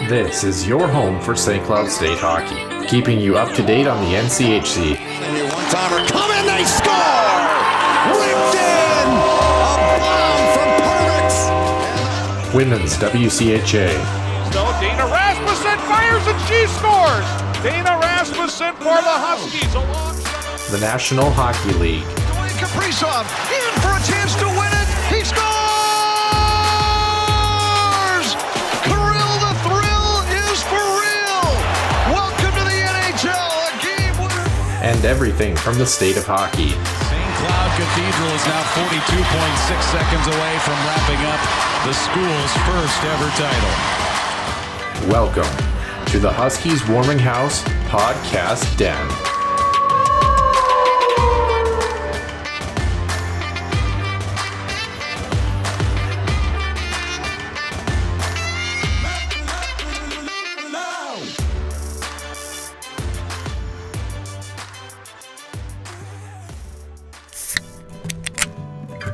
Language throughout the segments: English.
This is your home for St. Cloud State hockey, keeping you up to date on the NCHC. One-timer coming, they score! Ripped in! A bomb from Pervix! Women's WCHA. So Dana Rasmussen fires and she scores! Dana Rasmussen for the Huskies alongside The National Hockey League. Dwayne Kaprizov in for a chance to win it! He scores! Kirill, the thrill is for real! Welcome to the NHL, a game winner! And everything from the state of hockey. St. Cloud Cathedral is now 42.6 seconds away from wrapping up the school's first ever title. Welcome to the Huskies Warming House Podcast Den.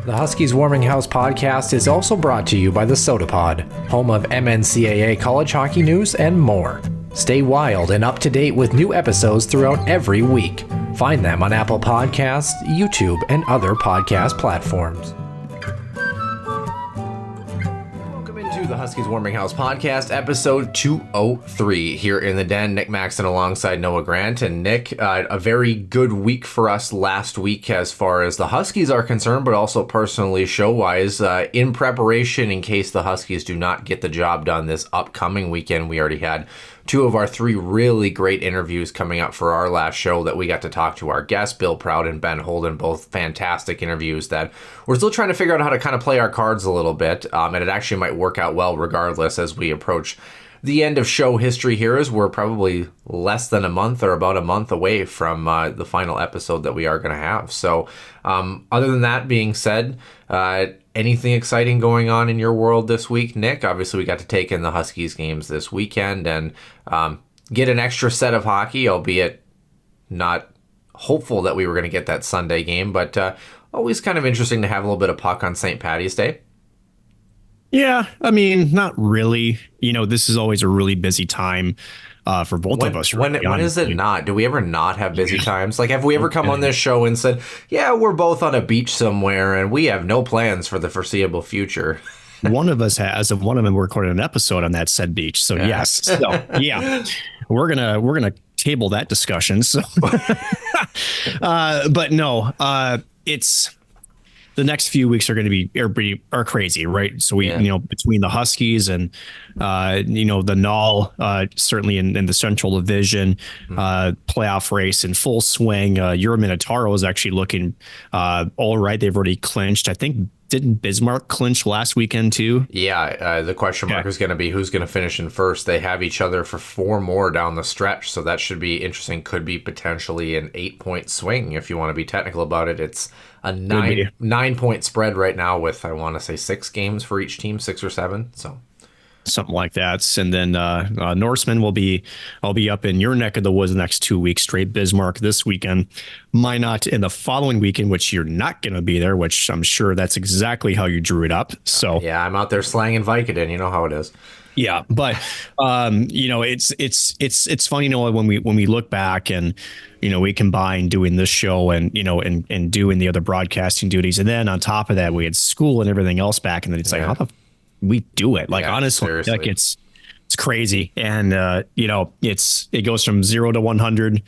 The Huskies Warming House podcast is also brought to you by the Soda Pod, home of NCAA college hockey news and more. Stay wild and up to date with new episodes throughout every week. Find them on Apple Podcasts, YouTube, and other podcast platforms. Welcome into the Huskies Warming House podcast, episode 203 here in the den. Nick Maxon alongside Noah Grant. And Nick, a very good week for us last week as far as the Huskies are concerned, but also personally show-wise. In preparation, in case the Huskies do not get the job done this upcoming weekend, we already had two of our three really great interviews coming up for our last show that we got to talk to our guests, Bill Proud and Ben Holden, both fantastic interviews that we're still trying to figure out how to kind of play our cards a little bit. And it actually might work out well regardless as we approach the end of show history here, as we're probably less than a month or about a month away from the final episode that we are going to have. So other than that being said, anything exciting going on in your world this week, Nick? Obviously, we got to take in the Huskies games this weekend and get an extra set of hockey, albeit not hopeful that we were going to get that Sunday game, but always kind of interesting to have a little bit of puck on St. Patty's Day. Yeah, I mean, not really. You know, this is always a really busy time for both of us. When is it not? Do we ever not have busy times? Like, have we ever come on this show and said, yeah, we're both on a beach somewhere and we have no plans for the foreseeable future? One of us has, and one of them recorded an episode on that said beach. So yes, so yeah, we're gonna table that discussion. So, but no, it's. The next few weeks are going to be crazy, right? So we, between the Huskies and, the Null, certainly in the Central Division, playoff race in full swing. Your Minotauro is actually looking all right. They've already clinched. I think, didn't Bismarck clinch last weekend too? Yeah, the question mark is going to be who's going to finish in first. They have each other for 4 more down the stretch, so that should be interesting. Could be potentially an 8-point swing if you want to be technical about it. It's a 9-point spread right now with, I want to say, 6 games for each team, 6 or 7. So something like that. And then Norseman I'll be up in your neck of the woods the next 2 weeks straight. Bismarck this weekend, Minot in the following weekend, which you're not going to be there, which I'm sure that's exactly how you drew it up. So yeah, I'm out there slanging Vicodin. You know how it is. Yeah, but it's funny, when we look back and we combine doing this show and and doing the other broadcasting duties, and then on top of that we had school and everything else back, and then it's like, how the we do it? Like, honestly, seriously. Like it's crazy, and it goes from 0 to 100.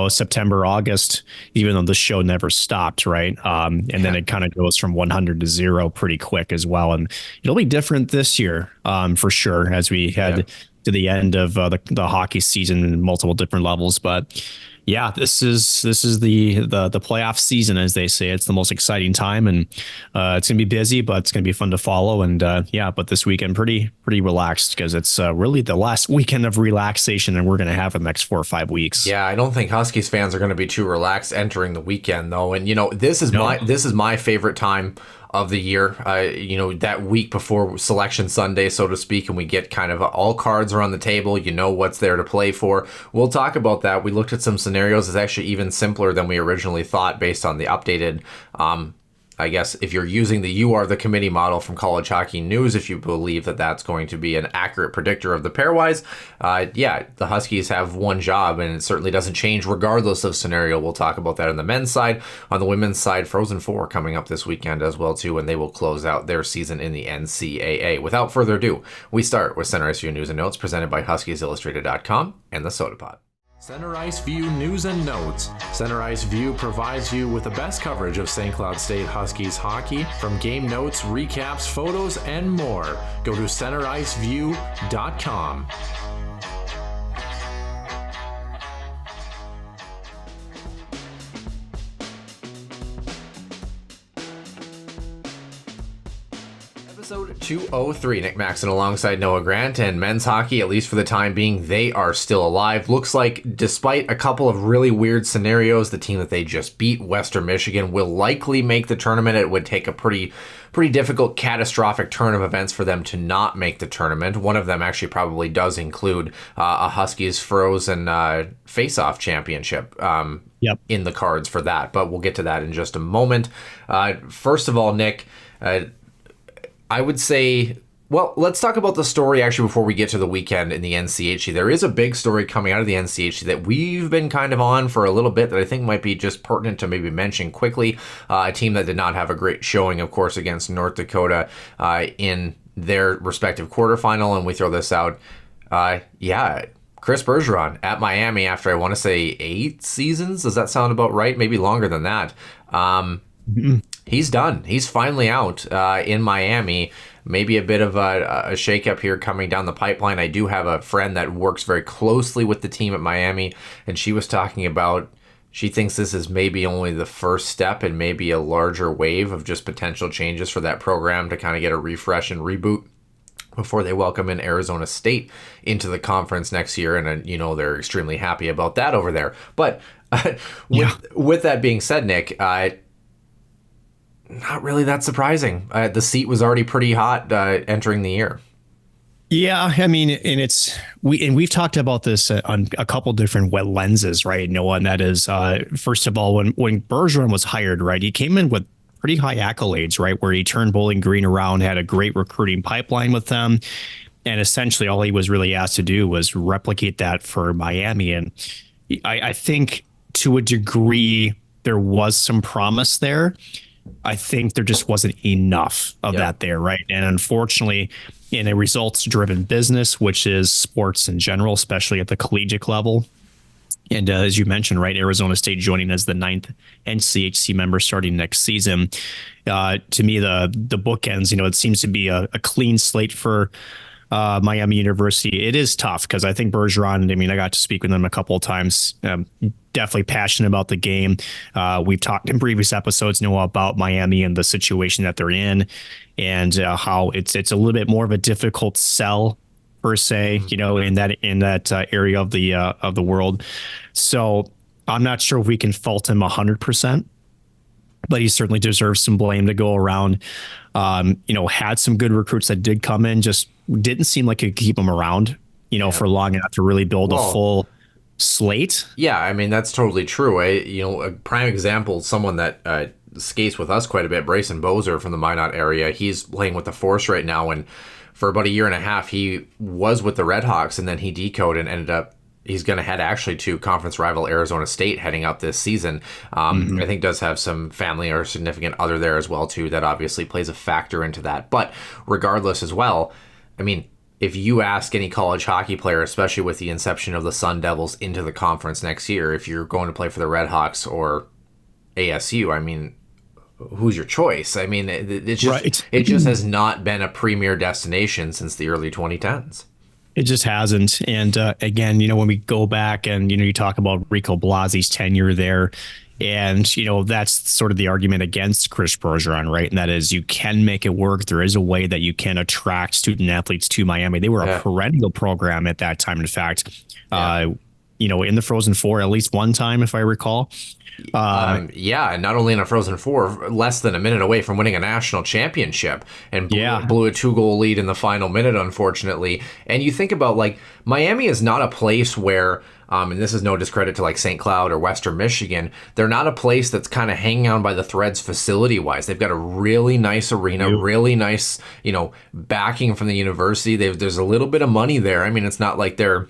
September, August, even though the show never stopped, right? And then it kind of goes from 100 to 0 pretty quick as well. And it'll be different this year, for sure, as we head to the end of the hockey season in multiple different levels. But yeah, this is the playoff season, as they say. It's the most exciting time, and it's gonna be busy, but it's gonna be fun to follow. And but this weekend pretty relaxed, because it's really the last weekend of relaxation, and we're gonna have the next 4 or 5 weeks. Yeah, I don't think Huskies fans are gonna be too relaxed entering the weekend though. And this is my favorite time of the year, that week before Selection Sunday, so to speak, and we get kind of all cards are on the table, what's there to play for. We'll talk about that. We looked at some scenarios. It's actually even simpler than we originally thought based on the updated I guess if you're using the "you are the committee" model from College Hockey News, if you believe that that's going to be an accurate predictor of the pairwise, the Huskies have one job, and it certainly doesn't change regardless of scenario. We'll talk about that on the men's side. On the women's side, Frozen Four coming up this weekend as well too, and they will close out their season in the NCAA. Without further ado, we start with Center Ice View News and Notes presented by HuskiesIllustrated.com and the Soda Pod. Center Ice View News and Notes. Center Ice View provides you with the best coverage of St. Cloud State Huskies hockey, from game notes, recaps, photos, and more. Go to centericeview.com. Episode 203, Nick Maxon alongside Noah Grant, and men's hockey, at least for the time being, they are still alive. Looks like, despite a couple of really weird scenarios, the team that they just beat, Western Michigan, will likely make the tournament. It would take a pretty difficult, catastrophic turn of events for them to not make the tournament. One of them actually probably does include a Huskies Frozen face-off championship in the cards for that, but we'll get to that in just a moment. First of all, Nick, I would say, well, let's talk about the story actually before we get to the weekend in the NCHC. There is a big story coming out of the NCHC that we've been kind of on for a little bit that I think might be just pertinent to maybe mention quickly. A team that did not have a great showing, of course, against North Dakota in their respective quarterfinal, and we throw this out. Chris Bergeron at Miami after, I want to say, 8 seasons. Does that sound about right? Maybe longer than that. He's done. He's finally out in Miami. Maybe a bit of a shakeup here coming down the pipeline. I do have a friend that works very closely with the team at Miami, and she was talking about, she thinks this is maybe only the first step and maybe a larger wave of just potential changes for that program to kind of get a refresh and reboot before they welcome in Arizona State into the conference next year. And, they're extremely happy about that over there. But with that being said, Nick, not really that surprising. The seat was already pretty hot entering the year. Yeah, I mean, and we've talked about this on a couple different wet lenses, right, Noah? And that is, first of all, when Bergeron was hired, right, he came in with pretty high accolades, right, where he turned Bowling Green around, had a great recruiting pipeline with them, and essentially all he was really asked to do was replicate that for Miami. And I think to a degree there was some promise there. I think there just wasn't enough of that there, right? And unfortunately, in a results-driven business, which is sports in general, especially at the collegiate level, and as you mentioned, right, Arizona State joining as the 9th NCHC member starting next season, to me, the bookends, it seems to be a clean slate for Miami University. It is tough because I think Bergeron, I got to speak with them a couple of times, definitely passionate about the game. We've talked in previous episodes, about Miami and the situation that they're in, and how it's a little bit more of a difficult sell per se, in that area of the world. So I'm not sure if we can fault him 100%. But he certainly deserves some blame to go around. Had some good recruits that did come in, just didn't seem like it could keep them around, for long enough to really build a full slate. Yeah, that's totally true. A prime example, someone that skates with us quite a bit, Brayson Bozer from the Minot area. He's playing with the Force right now, and for about a year and a half, he was with the Redhawks, and then he decoded and ended up. He's going to head actually to conference rival Arizona State heading up this season. I think does have some family or significant other there as well too. That obviously plays a factor into that. But regardless as well, if you ask any college hockey player, especially with the inception of the Sun Devils into the conference next year, if you're going to play for the Redhawks or ASU, who's your choice? It just has not been a premier destination since the early 2010s. It just hasn't. And again, when we go back and, you talk about Rico Blasi's tenure there, and, that's sort of the argument against Chris Bergeron, right? And that is you can make it work. There is a way that you can attract student athletes to Miami. They were a perennial program at that time. In fact, in the Frozen Four at least one time, if I recall. Yeah, and not only in a Frozen Four, less than a minute away from winning a national championship, and blew a 2-goal lead in the final minute, unfortunately. And you think about, like, Miami is not a place where, and this is no discredit to like St. Cloud or Western Michigan, they're not a place that's kind of hanging on by the threads facility-wise. They've got a really nice arena, really nice, backing from the university. There's a little bit of money there. I mean, it's not like they're,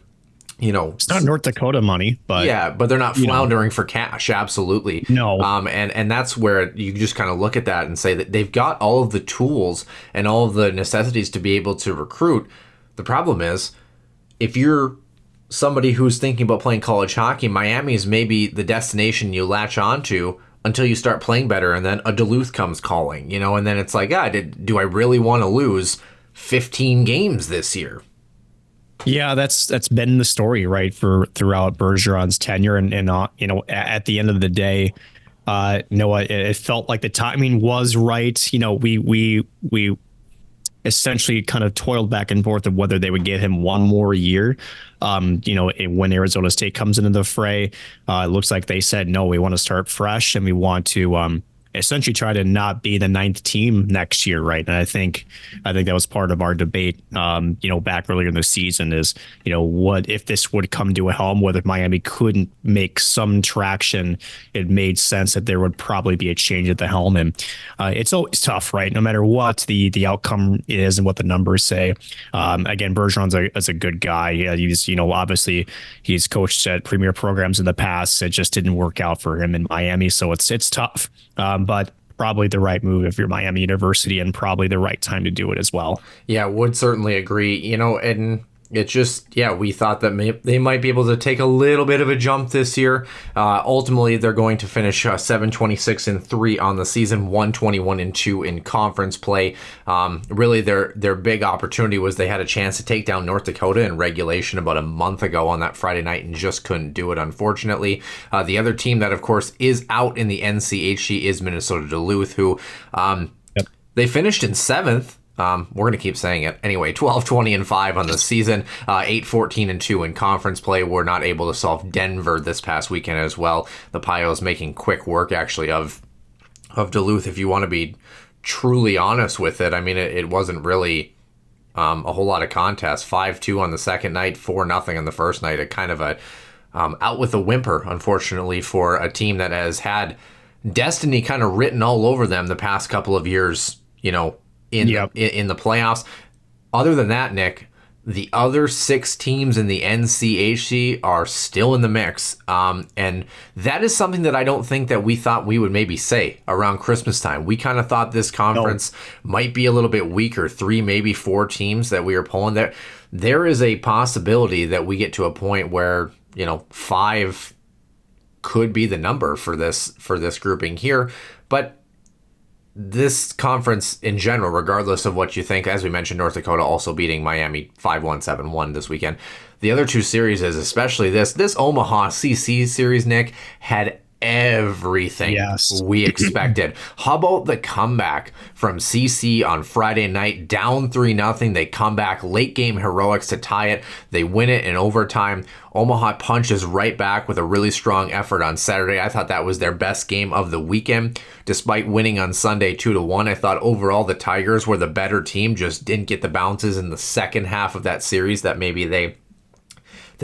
it's not North Dakota money, but yeah, but they're not floundering for cash. Absolutely. No. And that's where you just kind of look at that and say that they've got all of the tools and all of the necessities to be able to recruit. The problem is, if you're somebody who's thinking about playing college hockey, Miami is maybe the destination you latch onto until you start playing better, and then a Duluth comes calling, and then it's like, do I really want to lose 15 games this year? Yeah, that's been the story, right, for throughout Bergeron's tenure, and at the end of the day, Noah, it felt like the timing was right. We essentially kind of toiled back and forth of whether they would give him one more year. When Arizona State comes into the fray, it looks like they said, no, we want to start fresh, and we want to essentially try to not be the 9th team next year, right? And I think that was part of our debate, back earlier in the season is, what if this would come to a helm, whether Miami couldn't make some traction, it made sense that there would probably be a change at the helm. And it's always tough, right? No matter what the outcome is and what the numbers say. Again, Bergeron's a good guy. Yeah, he's, obviously he's coached at premier programs in the past. It just didn't work out for him in Miami. So it's tough. But probably the right move if you're Miami University, and probably the right time to do it as well. Yeah, would certainly agree. And it's just, we thought that they might be able to take a little bit of a jump this year. Ultimately, they're going to finish 7-26-3 on the season, 1-21-2 in conference play. Really, their big opportunity was they had a chance to take down North Dakota in regulation about a month ago on that Friday night and just couldn't do it, unfortunately. The other team that, of course, is out in the NCHC is Minnesota Duluth, who they finished in 7th. We're going to keep saying it. Anyway, 12-20-5 on the season, 8-14-2 in conference play. We're not able to solve Denver this past weekend as well. The Pios making quick work, actually, of Duluth, if you want to be truly honest with it. I mean, it wasn't really a whole lot of contest. 5-2 on the second night, 4-0 on the first night. A kind of a out with a whimper, unfortunately, for a team that has had destiny kind of written all over them the past couple of years, in the playoffs. Other than that, Nick, the other 6 teams in the NCHC are still in the mix. And that is something that I don't think that we thought we would maybe say around Christmas time. We kind of thought this conference might be a little bit weaker, 3, maybe 4 teams that we were pulling there. There is a possibility that we get to a point where, 5 could be the number for this grouping here. But this conference in general, regardless of what you think, as we mentioned, North Dakota also beating Miami 5-1, 7-1 this weekend. The other 2 series, especially this Omaha CC series, Nick, had everything we expected. How about the comeback from CC on Friday night, down 3-0? They come back, late game heroics to tie it. They win it in overtime. Omaha punches right back with a really strong effort on Saturday. I thought that was their best game of the weekend, despite winning on Sunday 2-1. I thought overall the Tigers were the better team, just didn't get the bounces in the second half of that series that maybe they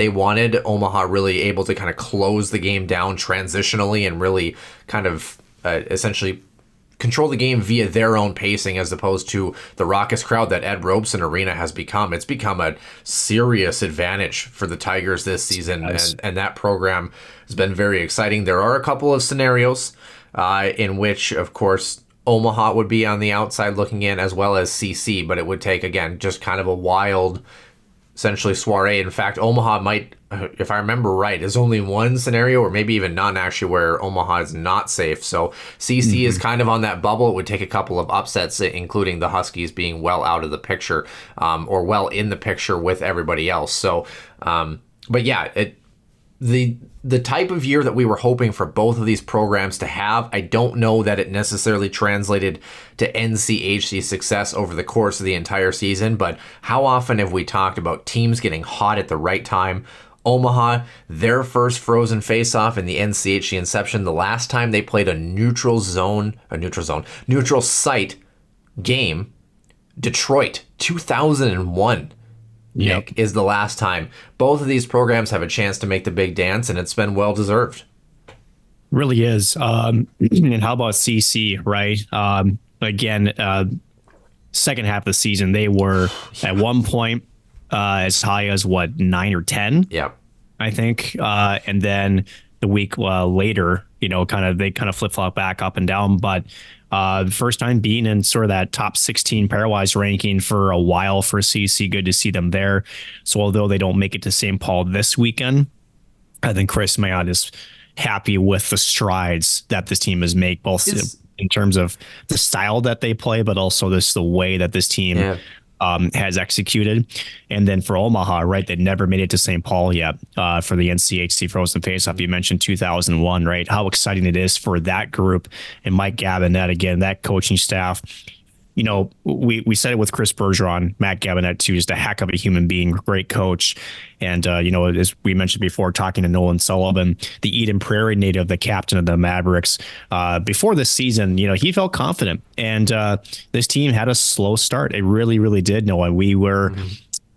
wanted. Omaha really able to kind of close the game down transitionally and really kind of essentially control the game via their own pacing, as opposed to the raucous crowd that Ed Robeson Arena has become. It's become a serious advantage for the Tigers this season, and that program has been very exciting. There are a couple of scenarios in which, of course, Omaha would be on the outside looking in, as well as CC, but it would take, again, just kind of a wild, essentially, soiree. In fact, Omaha might, if I remember right, is only one scenario, or maybe even none, actually, where Omaha is not safe. So CC is kind of on that bubble. It would take a couple of upsets, including the Huskies being well out of the picture, or well in the picture with everybody else. So, but yeah, the type of year that we were hoping for both of these programs to have, I don't know that it necessarily translated to NCHC success over the course of the entire season, but how often have we talked about teams getting hot at the right time, Omaha, their first frozen face-off in the NCHC inception. The last time they played a neutral site game, Detroit, 2001. Nick, is the last time. Both of these programs have a chance to make the big dance, and it's been well-deserved. Really is. And how about CC, right? Again, second half of the season, they were at one point as high as 9 or 10? Yeah. I think. And then the week later, they kind of flip-flop back up and down. But first time being in sort of that top 16 pairwise ranking for a while for CC. Good to see them there. So although they don't make it to St. Paul this weekend, I think Chris Mayotte is happy with the strides that this team has made, both in terms of the style that they play, but also the way that this team has executed. And then for Omaha, right, they never made it to St. Paul yet for the NCHC Frozen Faceoff. You mentioned 2001, right? How exciting it is for that group and Mike Gabinet, again, that coaching staff. We said it with Chris Bergeron, Matt Gabinet too, just a heck of a human being, great coach. And, as we mentioned before, talking to Nolan Sullivan, the Eden Prairie native, the captain of the Mavericks, before this season, he felt confident. And this team had a slow start. It really, really did, Noah. We were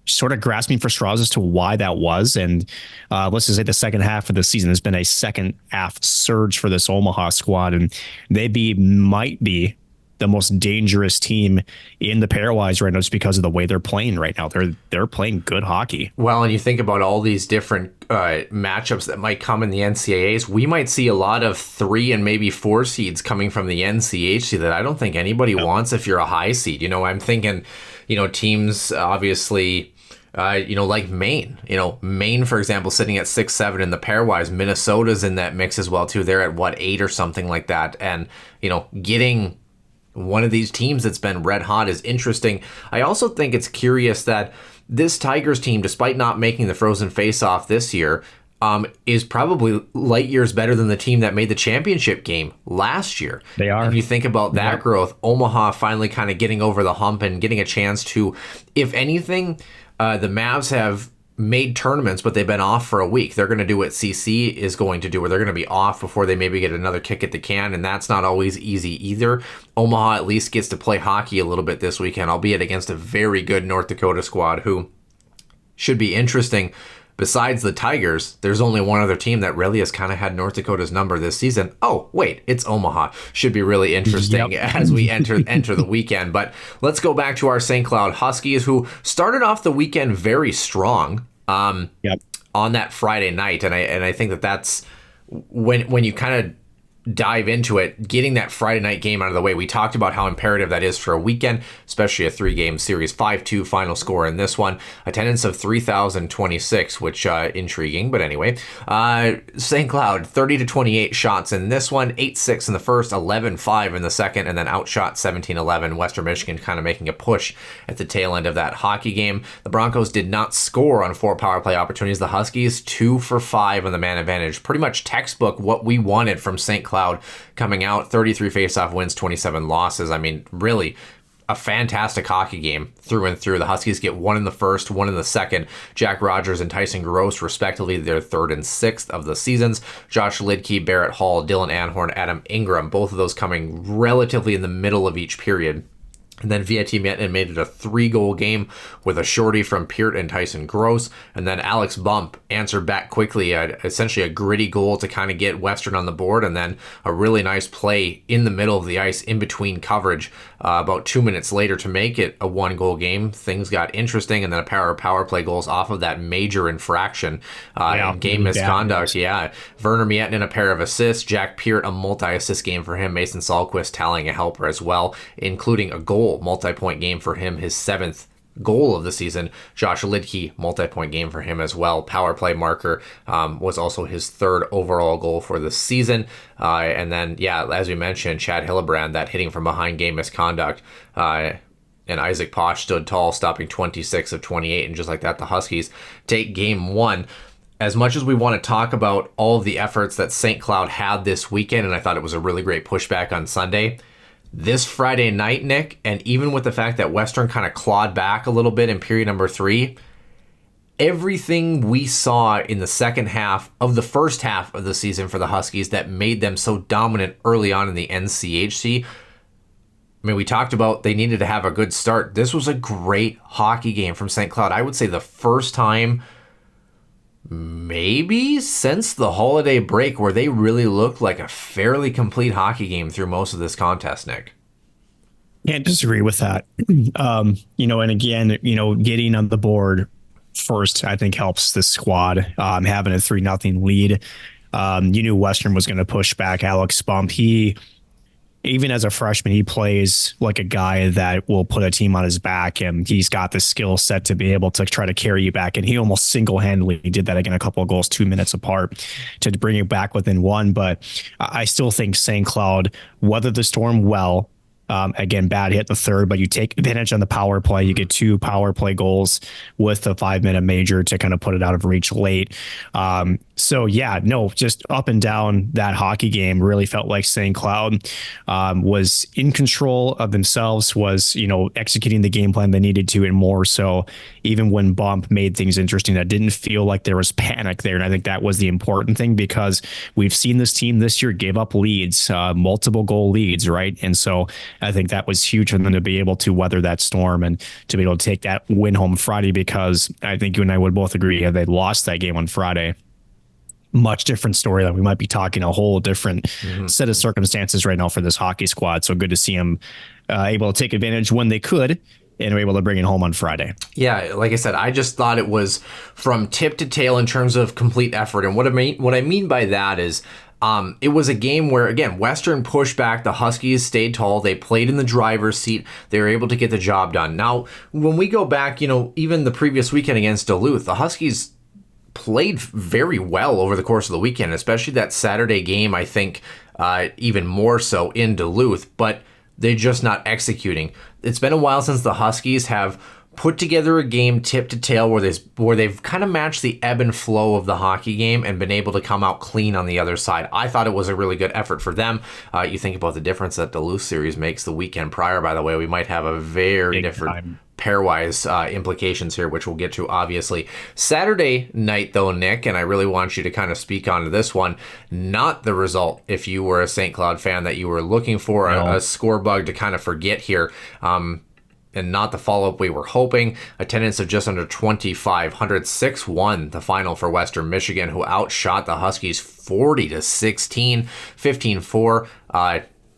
sort of grasping for straws as to why that was. And let's just say the second half of the season has been a second half surge for this Omaha squad. And they might be the most dangerous team in the pairwise right now, just because of the way they're playing right now. They're playing good hockey. Well, and you think about all these different matchups that might come in the NCAAs, we might see a lot of 3 and maybe 4 seeds coming from the NCHC that I don't think anybody wants if you're a high seed. I'm thinking, teams obviously, like Maine. Maine, for example, sitting at 6-7 in the pairwise. Minnesota's in that mix as well too. They're at 8 or something like that. And getting one of these teams that's been red hot is interesting. I also think it's curious that this Tigers team, despite not making the Frozen Face-Off this year, is probably light years better than the team that made the championship game last year. They are. If you think about that growth, Omaha finally kind of getting over the hump and getting a chance to, if anything, the Mavs have made tournaments, but they've been off for a week. They're going to do what CC is going to do, where they're going to be off before they maybe get another kick at the can, and that's not always easy either. Omaha at least gets to play hockey a little bit this weekend, albeit against a very good North Dakota squad who should be interesting. Besides the Tigers, there's only one other team that really has kind of had North Dakota's number this season. Oh, wait, it's Omaha. Should be really interesting as we enter the weekend. But let's go back to our St. Cloud Huskies, who started off the weekend very strong on that Friday night. And I think that's when you kind of dive into it, getting that Friday night game out of the way. We talked about how imperative that is for a weekend, especially a 3-game series. 5-2 final score in this one. Attendance of 3,026, which intriguing, but anyway. St. Cloud, 30-28 shots in this one, 8-6 in the first, 11-5 in the second, and then outshot 17-11. Western Michigan kind of making a push at the tail end of that hockey game. The Broncos did not score on 4 power play opportunities. The Huskies, 2 for 5 on the man advantage. Pretty much textbook what we wanted from St. Cloud coming out. 33 faceoff wins, 27 losses. I mean, really a fantastic hockey game through and through. The Huskies get 1 in the first, 1 in the second. Jack Rogers and Tyson Gross, respectively, their 3rd and 6th of the seasons. Josh Lidke, Barrett Hall, Dylan Anhorn, Adam Ingram, both of those coming relatively in the middle of each period. And then Vietti made it a 3-goal game with a shorty from Peart and Tyson Gross. And then Alex Bump answered back quickly, essentially a gritty goal to kind of get Western on the board. And then a really nice play in the middle of the ice in between coverage about 2 minutes later to make it a 1-goal game. Things got interesting. And then a pair of power play goals off of that major infraction and game misconduct. Yeah. Werner Miettinen, a pair of assists. Jack Peart, a multi-assist game for him. Mason Sahlquist tallying a helper as well, including a goal. Multi-point game for him, his 7th goal of the season. Josh Lidke, multi-point game for him as well. Power play marker was also his 3rd overall goal for the season. And then, as we mentioned, Chad Hillebrand, that hitting from behind game misconduct. And Isaac Posh stood tall, stopping 26 of 28. And just like that, the Huskies take game 1. As much as we want to talk about all of the efforts that St. Cloud had this weekend, and I thought it was a really great pushback on Sunday, this Friday night, Nick, and even with the fact that Western kind of clawed back a little bit in period number 3, everything we saw in the second half of the first half of the season for the Huskies that made them so dominant early on in the NCHC. I mean, we talked about they needed to have a good start. This was a great hockey game from St. Cloud. I would say the first time maybe since the holiday break where they really looked like a fairly complete hockey game through most of this contest, Nick. Can't disagree with that. And again, getting on the board first, I think helps the squad. Having a 3-0 lead. You knew Western was going to push back. Alex Bump, even as a freshman, he plays like a guy that will put a team on his back, and he's got the skill set to be able to try to carry you back. And he almost single-handedly did that again, a couple of goals 2 minutes apart to bring you back within one. But I still think St. Cloud weathered the storm well. Again, bad hit the third, but you take advantage on the power play. You get 2 power play goals with the 5-minute major to kind of put it out of reach late. Just up and down that hockey game really felt like St. Cloud was in control of themselves, was, executing the game plan they needed to, and more so even when Bump made things interesting, that didn't feel like there was panic there. And I think that was the important thing, because we've seen this team this year give up leads, multiple goal leads, right? And so I think that was huge for them to be able to weather that storm and to be able to take that win home Friday, because I think you and I would both agree, had they lost that game on Friday, much different story, that we might be talking a whole different set of circumstances right now for this hockey squad. So good to see them able to take advantage when they could, and were able to bring it home on Friday. Yeah, like I said, I just thought it was from tip to tail in terms of complete effort. And what I mean by that is it was a game where, again, Western pushed back. The Huskies stayed tall. They played in the driver's seat. They were able to get the job done. Now, when we go back, even the previous weekend against Duluth, the Huskies played very well over the course of the weekend, especially that Saturday game, I think, even more so in Duluth, but they're just not executing. It's been a while since the Huskies have put together a game tip to tail where they've kind of matched the ebb and flow of the hockey game and been able to come out clean on the other side. I thought it was a really good effort for them. You think about the difference that Duluth series makes the weekend prior, by the way, we might have a very different pairwise implications here, which we'll get to, obviously. Saturday night, though, Nick, and I really want you to kind of speak on this one, not the result, if you were a St. Cloud fan, that you were looking for, a score bug to kind of forget here. And not the follow-up we were hoping. Attendance of just under 2,500. 6-1 the final for Western Michigan, who outshot the Huskies 40-16, 15-4,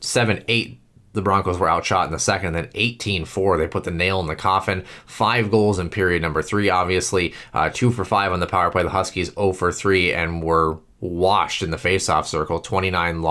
7-8. The Broncos were outshot in the second, then 18-4. They put the nail in the coffin. 5 goals in period number 3, obviously. 2 for 5 on the power play. The Huskies 0 for 3 and were washed in the faceoff circle. 29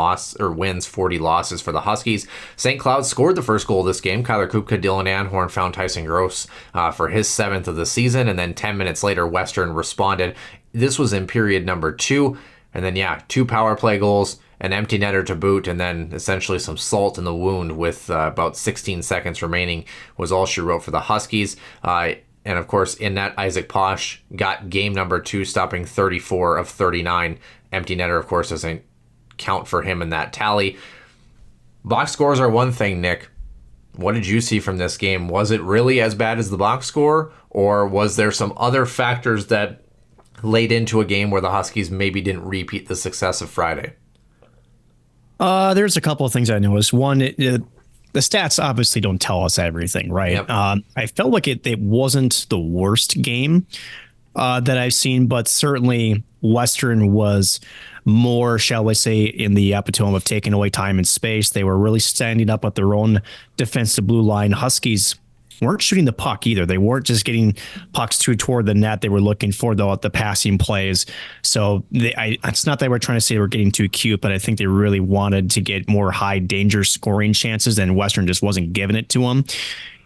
wins, 40 losses for the Huskies. St. Cloud scored the first goal of this game. Kyler Kupka, Dylan Anhorn found Tyson Gross for his 7th of the season, and then 10 minutes later, Western responded. This was in period number 2, and then 2 power play goals, an empty netter to boot, and then essentially some salt in the wound with about 16 seconds remaining was all she wrote for the Huskies. And of course, in that, Isaac Posh got game number 2, stopping 34 of 39. Empty netter, of course, doesn't count for him in that tally. Box scores are one thing, Nick. What did you see from this game? Was it really as bad as the box score, or was there some other factors that laid into a game where the Huskies maybe didn't repeat the success of Friday? There's a couple of things I noticed. One, the stats obviously don't tell us everything, right? Yep. I felt like it wasn't the worst game that I've seen, but certainly Western was more, shall we say, in the epitome of taking away time and space. They were really standing up at their own defensive blue line. Huskies weren't shooting the puck either. They weren't just getting pucks toward the net. They were looking for the passing plays. So it's not that they were trying to say they were getting too cute, but I think they really wanted to get more high danger scoring chances, and Western just wasn't giving it to them.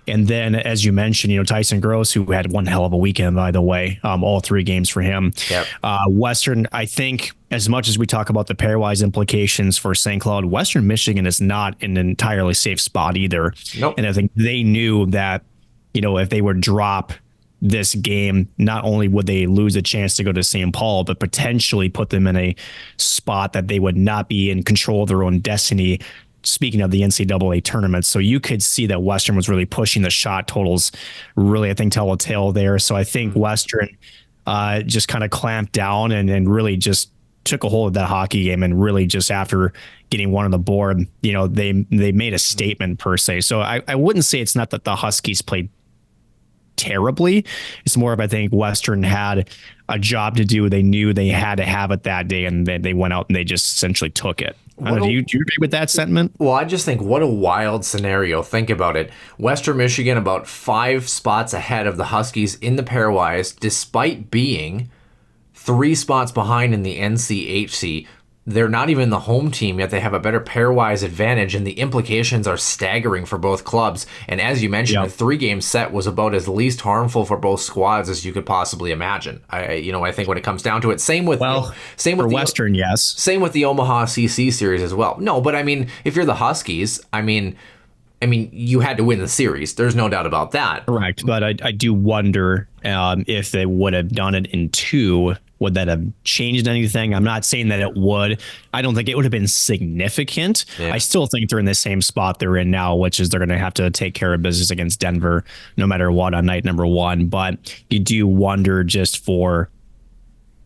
And then, as you mentioned, Tyson Gross, who had one hell of a weekend, by the way, all 3 games for him. Yep. Western, I think, as much as we talk about the pairwise implications for St. Cloud, Western Michigan is not in an entirely safe spot either. Nope. And I think they knew that, if they would drop this game, not only would they lose a chance to go to St. Paul, but potentially put them in a spot that they would not be in control of their own destiny. Speaking of the NCAA tournament, so you could see that Western was really pushing the shot totals, really, I think, tell a tale there. So I think Western just kind of clamped down and really just took a hold of that hockey game, and really just after getting one on the board, they made a statement per se. So I wouldn't say it's not that the Huskies played terribly. It's more of, I think Western had a job to do. They knew they had to have it that day, and they went out and they just essentially took it. Do you agree with that sentiment? Well, I just think what a wild scenario. Think about it. Western Michigan about 5 spots ahead of the Huskies in the pairwise, despite being 3 spots behind in the NCHC. They're not even the home team, yet they have a better pairwise advantage, and the implications are staggering for both clubs. And as you mentioned, the 3-game set was about as least harmful for both squads as you could possibly imagine. I think when it comes down to it, same with Western, yes. Same with the Omaha CC series as well. No, but I mean, if you're the Huskies, I mean, you had to win the series. There's no doubt about that. Correct, but I do wonder if they would have done it in 2. Would that have changed anything? I'm not saying that it would. I don't think it would have been significant. Yeah. I still think they're in the same spot they're in now, which is they're going to have to take care of business against Denver no matter what on night number 1. But you do wonder, just for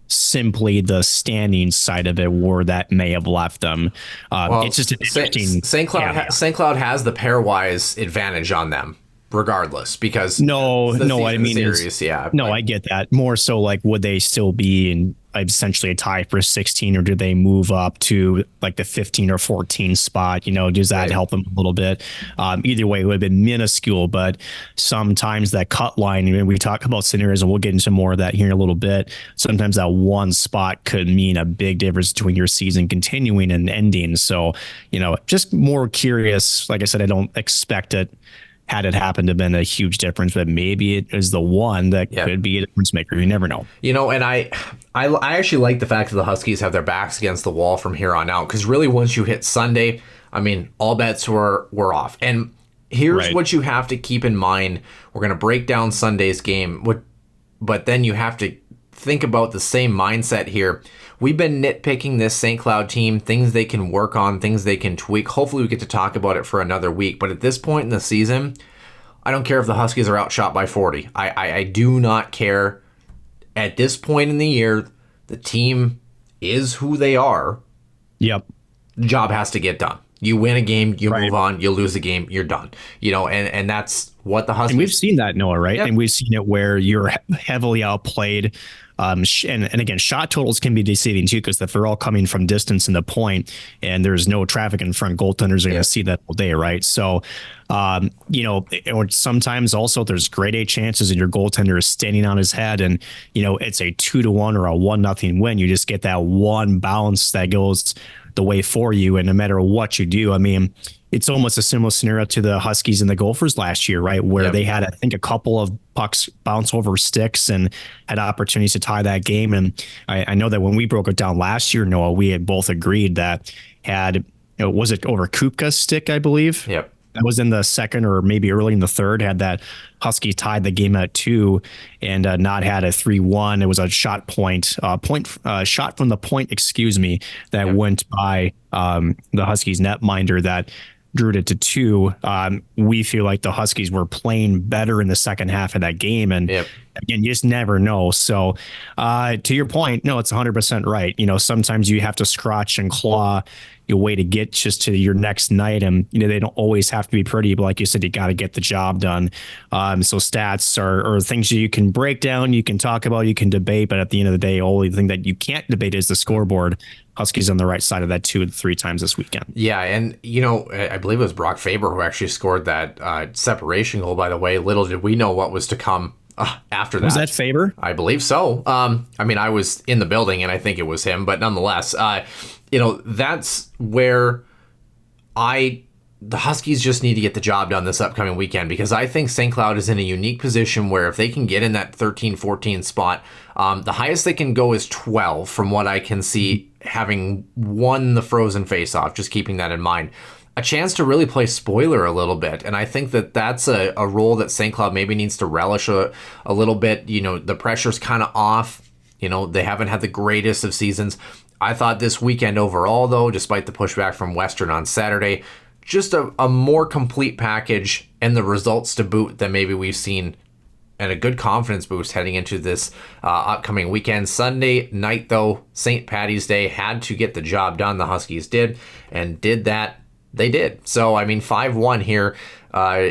simply the standing side of it, where that may have left them. It's just an interesting. St. Cloud has the pairwise advantage on them, regardless, because I get that. More so, like, would they still be in essentially a tie for 16, or do they move up to like the 15 or 14 spot? Does that help them a little bit? Either way, it would have been minuscule, but sometimes that cut line, we talk about scenarios, and we'll get into more of that here in a little bit. Sometimes that one spot could mean a big difference between your season continuing and ending. So, just more curious. Like I said, I don't expect it, had it happened, to have been a huge difference, but maybe it is the one that could be a difference maker. You never know. And I actually like the fact that the Huskies have their backs against the wall from here on out, because really once you hit Sunday, all bets were off. And here's what you have to keep in mind. We're going to break down Sunday's game, but then you have to think about the same mindset here. We've been nitpicking this St. Cloud team, things they can work on, things they can tweak. Hopefully we get to talk about it for another week. But at this point in the season, I don't care if the Huskies are outshot by 40. I do not care. At this point in the year, the team is who they are. Yep. The job has to get done. You win a game, you move on. You lose a game, you're done. And that's what the Huskies... And we've seen that, Noah, right? Yep. And we've seen it where you're heavily outplayed. And again, shot totals can be deceiving too, because if they're all coming from distance in the point and there's no traffic in front, goaltenders are going to see that all day, right? So, or sometimes also there's grade A chances and your goaltender is standing on his head, and it's a 2-1 or a 1-0 win. You just get that one bounce that goes the way for you, and no matter what you do, it's almost a similar scenario to the Huskies and the Gophers last year, right? Where they had, I think, a couple of pucks bounce over sticks and had opportunities to tie that game. And I know that when we broke it down last year, Noah, we had both agreed that was it over Kupka's stick, I believe? Yep. That was in the second or maybe early in the third, had that Husky tied the game at 2 and not had a 3-1. It was a shot shot from the point, that went by the Huskies netminder that drew it to 2. We feel like the Huskies were playing better in the second half of that game. And again, you just never know. So to your point, no, it's 100% right. Sometimes you have to scratch and claw your way to get just to your next night. And, they don't always have to be pretty, but like you said, you got to get the job done. So stats are things you can break down, you can talk about, you can debate, but at the end of the day, only thing that you can't debate is the scoreboard. Huskies on the right side of that 2 to 3 times this weekend. Yeah, and, I believe it was Brock Faber who actually scored that separation goal, by the way. Little did we know what was to come after that. Was that Faber? I believe so. I was in the building, and I think it was him, but nonetheless, that's where the Huskies just need to get the job done this upcoming weekend, because I think St. Cloud is in a unique position where if they can get in that 13-14 spot, the highest they can go is 12 from what I can see, having won the Frozen Face-Off, just keeping that in mind. A chance to really play spoiler a little bit, and I think that that's a role that St. Cloud maybe needs to relish a little bit. The pressure's kind of off. They haven't had the greatest of seasons. I thought this weekend overall, though, despite the pushback from Western on Saturday, just a more complete package and the results to boot than maybe we've seen and a good confidence boost heading into this upcoming weekend. Sunday night, though, St. Paddy's Day, had to get the job done. The Huskies did, and did that. They did. So, I mean, 5-1 here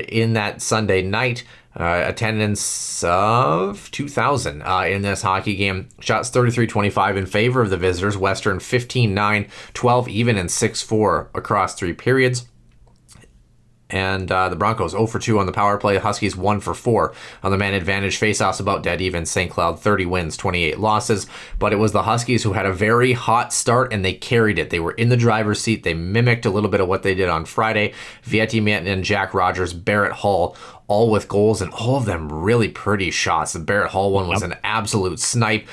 in that Sunday night. Attendance of 2,000 in this hockey game. Shots 33-25 in favor of the visitors. Western 15-9, 12 even, and 6-4 across 3 periods. And the Broncos 0 for 2 on the power play. Huskies 1 for 4 on the man advantage. Faceoffs about dead even. St. Cloud 30 wins, 28 losses. But it was the Huskies who had a very hot start, and they carried it. They were in the driver's seat. They mimicked a little bit of what they did on Friday. Vietti Miettinen, Jack Rogers, Barrett Hall, all with goals, and all of them really pretty shots. The Barrett Hall one was an absolute snipe.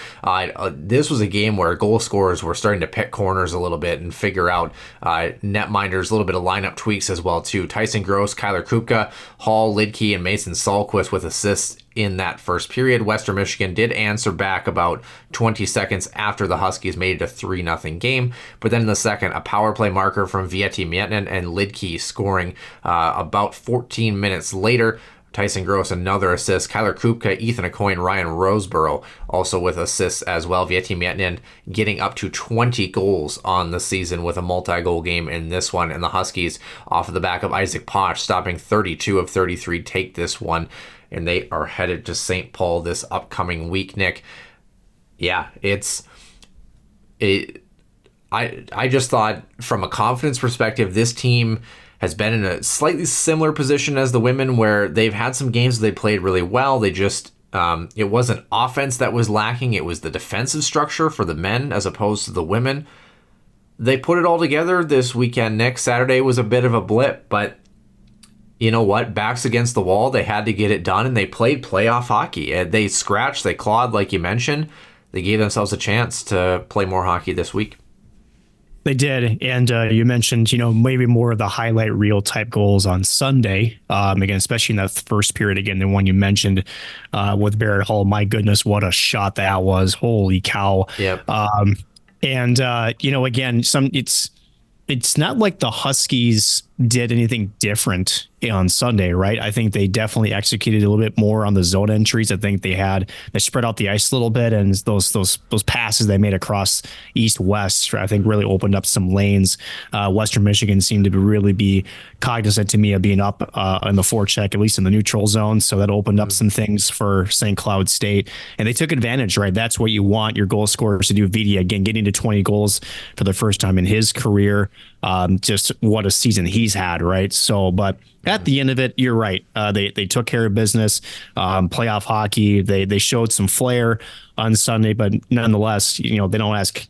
This was a game where goal scorers were starting to pick corners a little bit and figure out netminders, a little bit of lineup tweaks as well too. Tyson Gross, Kyler Kupka, Hall, Lidkey, and Mason Salquist with assists in that first period. Western Michigan did answer back about 20 seconds after the Huskies made it a 3-0 game. But then in the second, a power play marker from Vietti Miettinen and Lidkey scoring about 14 minutes later. Tyson Gross, another assist. Kyler Kupka, Ethan Aucoin, Ryan Roseborough also with assists as well. Vietti Miettinen getting up to 20 goals on the season with a multi-goal game in this one. And the Huskies, off of the back of Isaac Posh, stopping 32 of 33, take this one. And they are headed to St. Paul this upcoming week, Nick. Yeah, I just thought from a confidence perspective, this team has been in a slightly similar position as the women, where they've had some games they played really well. They just, it wasn't offense that was lacking. It was the defensive structure for the men as opposed to the women. They put it all together this weekend, Nick. Saturday was a bit of a blip, but you know what? Backs against the wall. They had to get it done, and they played playoff hockey. They scratched, they clawed, like you mentioned. They gave themselves a chance to play more hockey this week. They did, and you mentioned, maybe more of the highlight reel type goals on Sunday. Again, especially in that first period. Again, the one you mentioned with Barrett Hall. My goodness, what a shot that was! Holy cow! Yep. And again, it's not like the Huskies did anything different on Sunday, right? I think they definitely executed a little bit more on the zone entries. I think they spread out the ice a little bit, and those passes they made across east-west, I think, really opened up some lanes. Western Michigan seemed to really be cognizant to me of being up in the forecheck, at least in the neutral zone. So that opened up some things for St. Cloud State, and they took advantage, right? That's what you want your goal scorers to do. Vidi, again, getting to 20 goals for the first time in his career. Just what a season he's had, right? So, but at the end of it, you're right. They took care of business. Playoff hockey. They showed some flair on Sunday, but nonetheless, they don't ask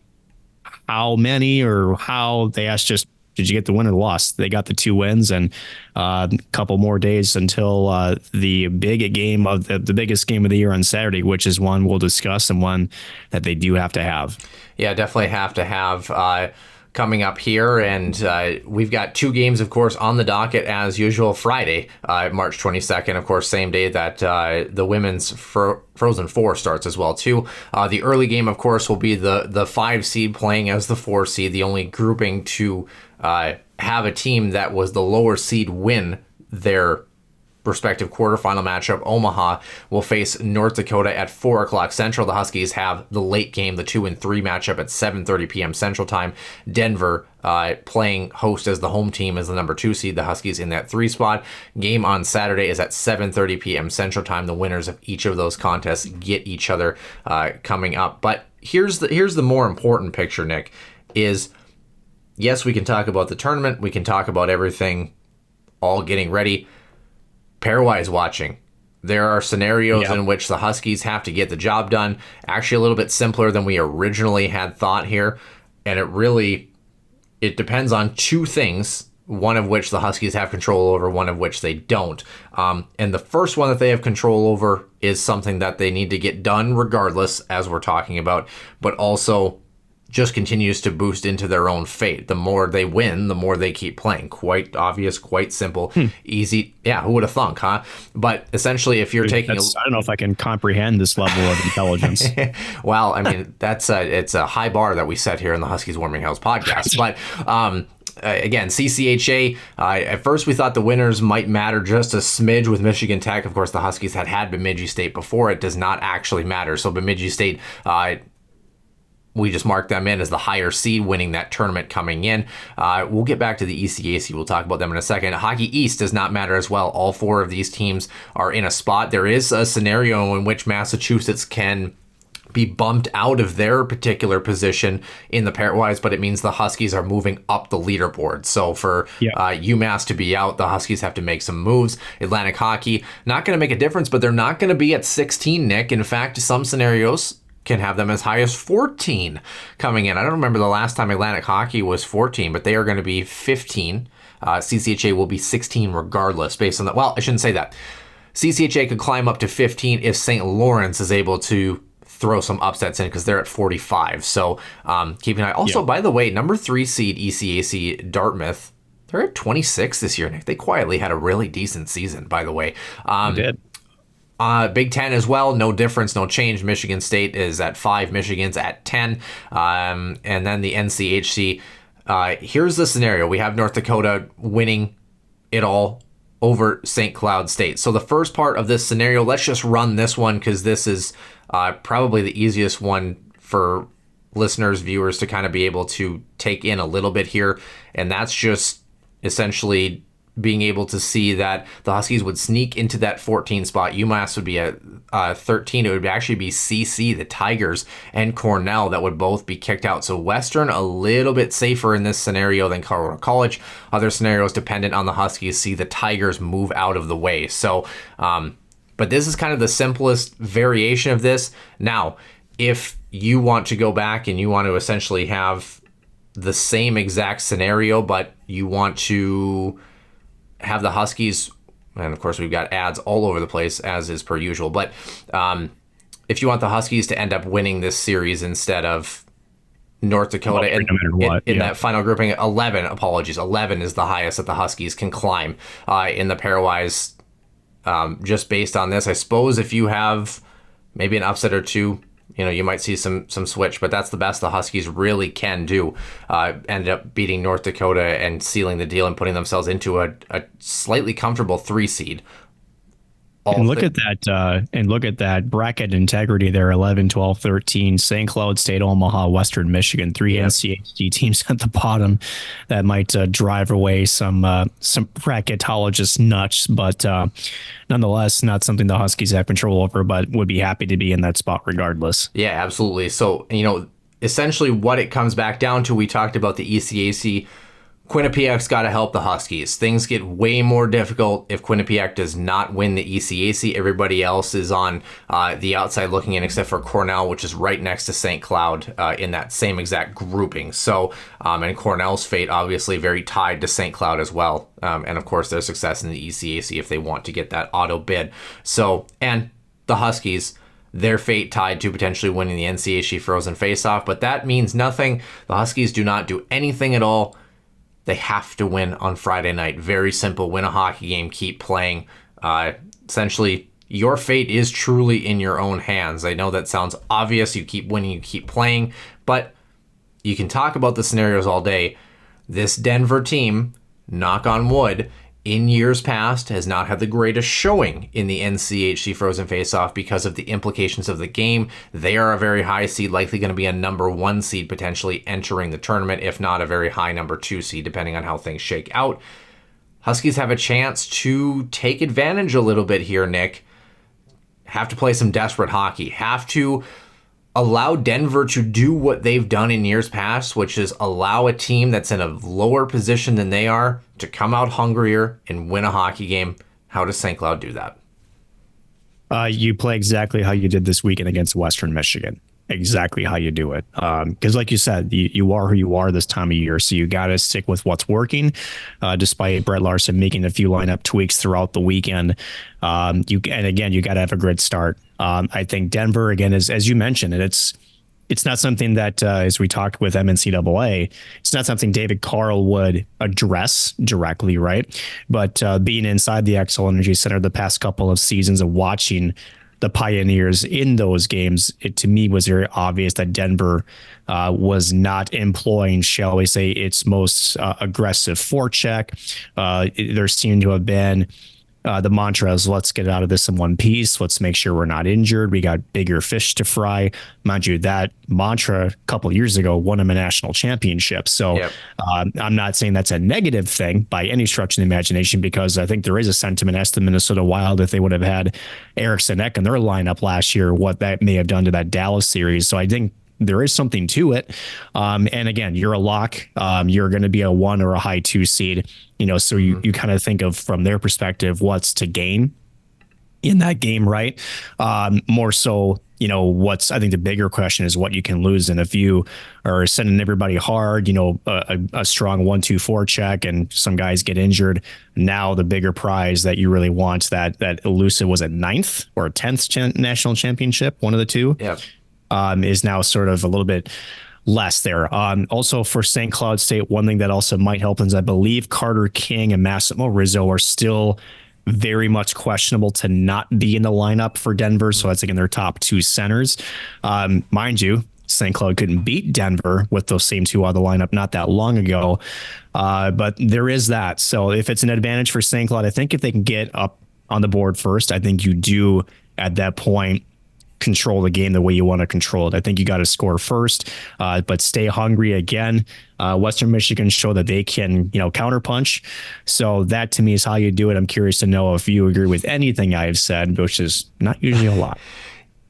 how many or how. They ask just, did you get the win or the loss? They got the 2 wins, and a couple more days until the big game of the biggest game of the year on Saturday, which is one we'll discuss and one that they do have to have. Yeah, definitely have to have. Coming up here, and we've got 2 games, of course, on the docket as usual. Friday, March 22nd, of course, same day that the women's Frozen Four starts as well too. The early game, of course, will be the 5 seed playing as the 4 seed, the only grouping to have a team that was the lower seed win their respective quarterfinal matchup. Omaha will face North Dakota at 4 o'clock Central. The Huskies have the late game, the 2 and 3 matchup at 7:30 p.m. Central Time. Denver playing host as the home team as the number 2 seed. The Huskies in that 3 spot. Game on Saturday is at 7:30 p.m. Central Time. The winners of each of those contests get each other coming up. But here's the more important picture, Nick, is yes, we can talk about the tournament. We can talk about everything all getting ready. Pairwise watching. There are scenarios in which the Huskies have to get the job done. Actually, a little bit simpler than we originally had thought here. And it depends on 2 things, one of which the Huskies have control over, one of which they don't. And the first one that they have control over is something that they need to get done regardless, as we're talking about, but also just continues to boost into their own fate. The more they win, the more they keep playing. Quite obvious, quite simple, easy. Yeah, who would have thunk, huh? But essentially, if you're taking... I don't know if I can comprehend this level of intelligence. Well, I mean, it's a high bar that we set here in the Huskies Warming House podcast. But Again, CCHA, at first we thought the winners might matter just a smidge with Michigan Tech. Of course, the Huskies had Bemidji State before. It does not actually matter. So Bemidji State, we just marked them in as the higher seed winning that tournament coming in. We'll get back to the ECAC. We'll talk about them in a second. Hockey East does not matter as well. All 4 of these teams are in a spot. There is a scenario in which Massachusetts can be bumped out of their particular position in the pairwise, but it means the Huskies are moving up the leaderboard. So for UMass to be out, the Huskies have to make some moves. Atlantic Hockey, not going to make a difference, but they're not going to be at 16, Nick. In fact, some scenarios can have them as high as 14 coming in. I don't remember the last time Atlantic Hockey was 14, but they are going to be 15. CCHA will be 16 regardless based on that. Well, I shouldn't say that. CCHA could climb up to 15 if St. Lawrence is able to throw some upsets in because they're at 45. So keep an eye. Also, by the way, number 3 seed ECAC Dartmouth, they're at 26 this year, Nick. They quietly had a really decent season, by the way. They did. Big Ten as well, no difference, no change. Michigan State is at 5, Michigan's at 10. And then the NCHC. Here's the scenario. We have North Dakota winning it all over St. Cloud State. So the first part of this scenario, let's just run this one because this is probably the easiest one for listeners, viewers to kind of be able to take in a little bit here. And that's just essentially being able to see that the Huskies would sneak into that 14 spot. UMass would be at 13. It would actually be CC, the Tigers, and Cornell that would both be kicked out. So Western a little bit safer in this scenario than Colorado College. Other scenarios dependent on the Huskies see the Tigers move out of the way. So, but this is kind of the simplest variation of this. Now, if you want to go back and you want to essentially have the same exact scenario, but you want to have the Huskies, and of course we've got ads all over the place as is per usual, but if you want the Huskies to end up winning this series instead of North Dakota in that final grouping, 11 is the highest that the Huskies can climb in the pairwise. Just based on this, I suppose if you have maybe an upset or two, you might see some switch, but that's the best the Huskies really can do. Ended up beating North Dakota and sealing the deal and putting themselves into a slightly comfortable 3 seed. Look at that bracket integrity there. 11, 12, 13, St. Cloud State, Omaha, Western Michigan, 3 NCHC teams at the bottom that might drive away some bracketologists nuts, but nonetheless, not something the Huskies have control over, but would be happy to be in that spot regardless. Yeah, absolutely. So, essentially what it comes back down to, we talked about the ECAC. Quinnipiac's got to help the Huskies. Things get way more difficult if Quinnipiac does not win the ECAC. Everybody else is on the outside looking in, except for Cornell, which is right next to St. Cloud in that same exact grouping. So, and Cornell's fate obviously very tied to St. Cloud as well. And of course, their success in the ECAC if they want to get that auto bid. So, and the Huskies, their fate tied to potentially winning the NCHC Frozen Faceoff, but that means nothing. The Huskies do not do anything at all. They have to win on Friday night. Very simple. Win a hockey game. Keep playing. Essentially, your fate is truly in your own hands. I know that sounds obvious. You keep winning. You keep playing. But you can talk about the scenarios all day. This Denver team, knock on wood, in years past has not had the greatest showing in the NCHC Frozen Faceoff because of the implications of the game. They are a very high seed, likely going to be a number 1 seed potentially entering the tournament, if not a very high number 2 seed, depending on how things shake out. Huskies have a chance to take advantage a little bit here, Nick. Have to play some desperate hockey. Have to allow Denver to do what they've done in years past, which is allow a team that's in a lower position than they are to come out hungrier and win a hockey game. How does St. Cloud do that? You play exactly how you did this weekend against Western Michigan. Exactly how you do it. Because like you said, you are who you are this time of year. So you got to stick with what's working. Despite Brett Larson making a few lineup tweaks throughout the weekend. You got to have a great start. I think Denver, again, as you mentioned, and it's not something that, as we talked with NCAA, it's not something David Carl would address directly, right? But being inside the Xcel Energy Center the past couple of seasons of watching the Pioneers in those games, it to me was very obvious that Denver was not employing, shall we say, its most aggressive forecheck. There seemed to have been the mantra is, let's get out of this in one piece. Let's make sure we're not injured. We got bigger fish to fry. Mind you, that mantra a couple of years ago won him a national championship. So Yep. I'm not saying that's a negative thing by any stretch of the imagination, because I think there is a sentiment as the Minnesota Wild, if they would have had Eriksson Ek in their lineup last year, what that may have done to that Dallas series. So I think there is something to it. And again, you're a lock. You're going to be a 1 or a high 2 seed, so you kind of think of, from their perspective, what's to gain in that game, right? More so, I think the bigger question is what you can lose. And if you are sending everybody hard, a strong 1-2 forecheck and some guys get injured, now the bigger prize that you really want, that elusive, was it 9th or 10th national championship, one of the two? Yeah. Is now sort of a little bit less there. Also for St. Cloud State, one thing that also might help is I believe Carter King and Massimo Rizzo are still very much questionable to not be in the lineup for Denver. So that's again their top 2 centers. Mind you, St. Cloud couldn't beat Denver with those same 2 out of the lineup not that long ago. But there is that. So if it's an advantage for St. Cloud, I think if they can get up on the board first, I think you do at that point control the game the way you want to control it. I think you got to score first, but stay hungry again. Western Michigan show that they can, counterpunch. So that to me is how you do it. I'm curious to know if you agree with anything I've said, which is not usually a lot.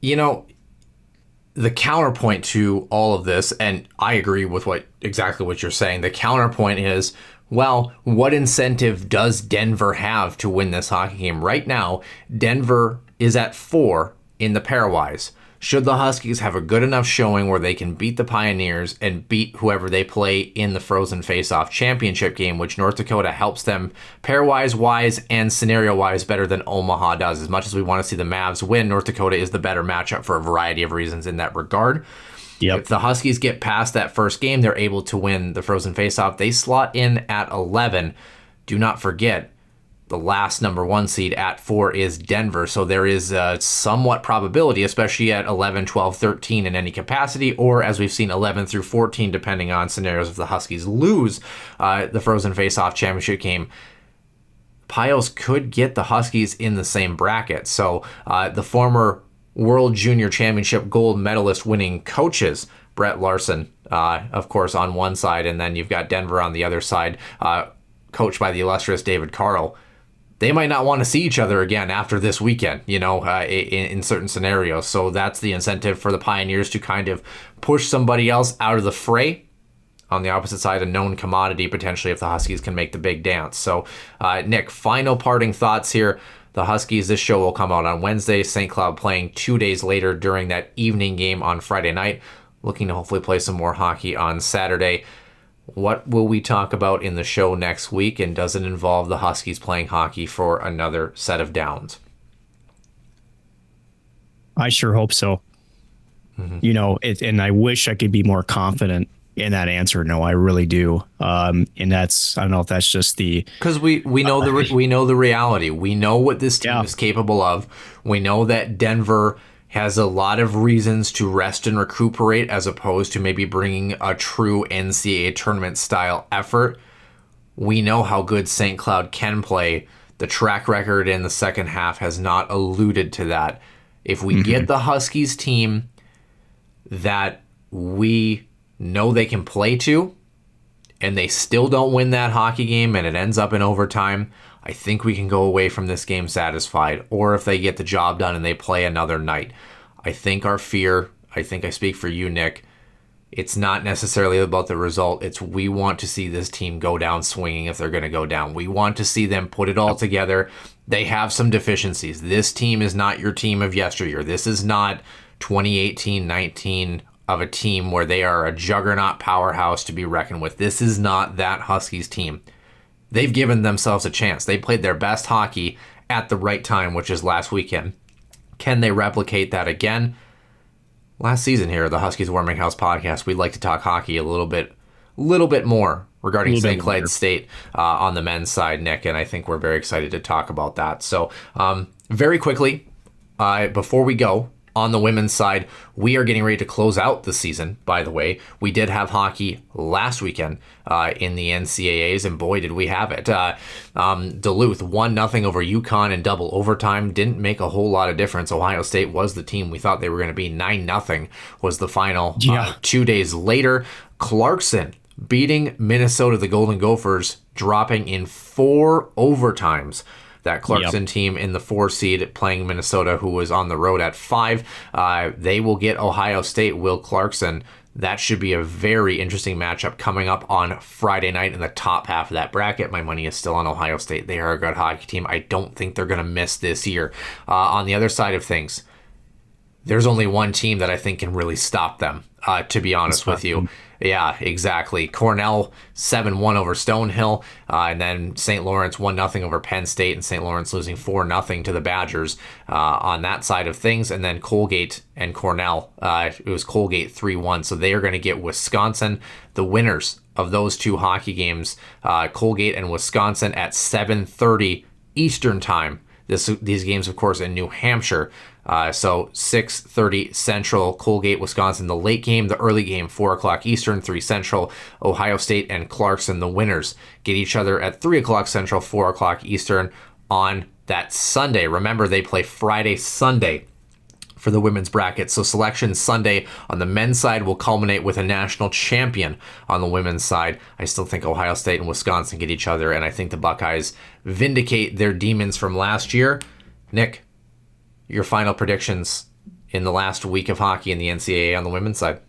The counterpoint to all of this, and I agree with exactly what you're saying. The counterpoint is, well, what incentive does Denver have to win this hockey game? Right now, Denver is at 4 in the pairwise. Should the Huskies have a good enough showing where they can beat the Pioneers and beat whoever they play in the Frozen Face-Off Championship game, which North Dakota helps them pairwise-wise and scenario-wise better than Omaha does. As much as we want to see the Mavs win, North Dakota is the better matchup for a variety of reasons in that regard. Yep. If the Huskies get past that first game, they're able to win the Frozen Face-Off. They slot in at 11. Do not forget, the last number 1 seed at 4 is Denver. So there is a somewhat probability, especially at 11, 12, 13 in any capacity, or as we've seen 11 through 14, depending on scenarios, if the Huskies lose the Frozen Face-Off Championship game, Pios could get the Huskies in the same bracket. So the former World Junior Championship gold medalist winning coaches, Brett Larson, of course, on one side, and then you've got Denver on the other side, coached by the illustrious David Carl. They might not want to see each other again after this weekend, in certain scenarios. So that's the incentive for the Pioneers to kind of push somebody else out of the fray. On the opposite side, a known commodity potentially if the Huskies can make the big dance. So, Nick, final parting thoughts here. The Huskies, this show will come out on Wednesday. St. Cloud playing 2 days later during that evening game on Friday night. Looking to hopefully play some more hockey on Saturday. What will we talk about in the show next week, and does it involve the Huskies playing hockey for another set of downs? I sure hope so. Mm-hmm. And I wish I could be more confident in that answer. No, I really do. And that's, I don't know if that's just because we know we know the reality. We know what this team is capable of. We know that Denver has a lot of reasons to rest and recuperate as opposed to maybe bringing a true NCAA tournament style effort. We know how good St. Cloud can play. The track record in the second half has not alluded to that. If we get the Huskies team that we know they can play to, and they still don't win that hockey game and it ends up in overtime, I think we can go away from this game satisfied. Or if they get the job done and they play another night. I think our fear, I think I speak for you, Nick, it's not necessarily about the result. It's we want to see this team go down swinging if they're going to go down. We want to see them put it all together. They have some deficiencies. This team is not your team of yesteryear. This is not 2018-19 of a team where they are a juggernaut powerhouse to be reckoned with. This is not that Huskies team. They've given themselves a chance. They played their best hockey at the right time, which is last weekend. Can they replicate that again? Last season here, the Huskies Warming House podcast, we'd like to talk hockey a little bit more regarding St. Cloud State on the men's side, Nick, and I think we're very excited to talk about that. So very quickly, before we go, on the women's side, we are getting ready to close out the season, by the way. We did have hockey last weekend in the NCAAs, and boy, did we have it. Duluth 1-0 over UConn in double overtime. Didn't make a whole lot of difference. Ohio State was the team we thought they were going to be. 9-0 was the final. 2 days later, Clarkson beating Minnesota, the Golden Gophers, dropping in 4 overtimes. That Clarkson team in the 4 seed playing Minnesota, who was on the road at 5. They will get Ohio State, Will Clarkson. That should be a very interesting matchup coming up on Friday night in the top half of that bracket. My money is still on Ohio State. They are a good hockey team. I don't think they're going to miss this year. On the other side of things, there's only one team that I think can really stop them, to be honest with you. Yeah, exactly. Cornell 7-1 over Stonehill, and then St. Lawrence 1-0 over Penn State, and St. Lawrence losing 4-0 to the Badgers on that side of things. And then Colgate and Cornell, it was Colgate 3-1. So they are going to get Wisconsin, the winners of those 2 hockey games, Colgate and Wisconsin at 7:30 Eastern time. These games, of course, in New Hampshire. So 6:30 Central, Colgate, Wisconsin, the late game. The early game, 4 o'clock Eastern, 3 Central. Ohio State and Clarkson, the winners, get each other at 3 o'clock Central, 4 o'clock Eastern on that Sunday. Remember, they play Friday, Sunday for the women's bracket. So selection Sunday on the men's side will culminate with a national champion on the women's side. I still think Ohio State and Wisconsin get each other, and I think the Buckeyes vindicate their demons from last year. Nick, your final predictions in the last week of hockey in the NCAA on the women's side?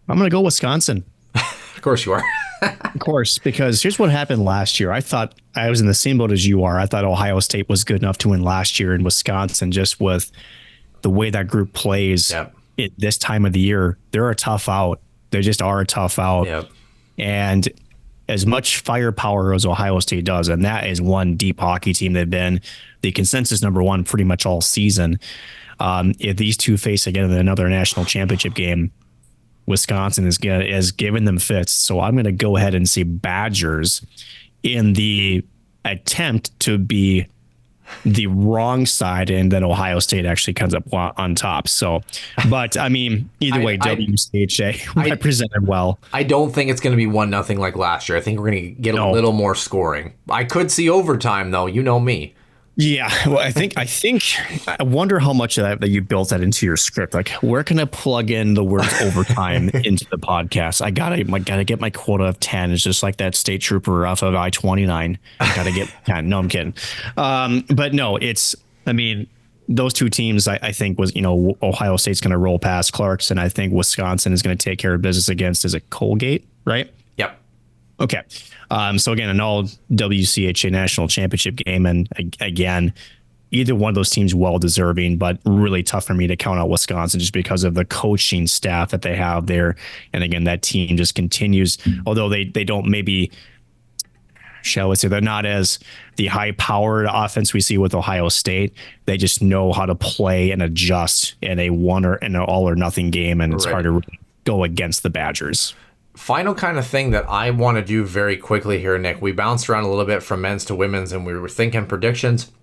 I'm going to go Wisconsin. Of course you are. Of course, because here's what happened last year. I thought I was in the same boat as you are. I thought Ohio State was good enough to win last year, in Wisconsin, just with the way that group plays at this time of the year. They're a tough out. They just are a tough out. Yep. And as much firepower as Ohio State does, and that is one deep hockey team. They've been the consensus number 1 pretty much all season. If these two face again in another national championship game, Wisconsin is giving them fits. So I'm going to go ahead and say Badgers in the attempt to be the wrong side, and then Ohio State actually comes up on top. So, but I mean, either way, WCHA represented well. I don't think it's going to be 1-0 like last year. I think we're going to get a little more scoring. I could see overtime, though. You know me. Yeah, well, I wonder how much of that you built that into your script. Like, where can I plug in the words overtime into the podcast? I gotta get my quota of 10. It's just like that state trooper off of I-29. I gotta get 10. No, I'm kidding. But no, those two teams, I think Ohio State's going to roll past Clarkson. I think Wisconsin is going to take care of business against, is it Colgate, right? Yep. Okay. So again, an all WCHA national championship game. And again, either one of those teams well deserving, but really tough for me to count out Wisconsin just because of the coaching staff that they have there. And again, that team just continues, although they don't maybe, shall we say, they're not as the high powered offense we see with Ohio State. They just know how to play and adjust in a an all or nothing game. And it's hard to go against the Badgers. Final kind of thing that I want to do very quickly here, Nick. We bounced around a little bit from men's to women's, and we were thinking predictions.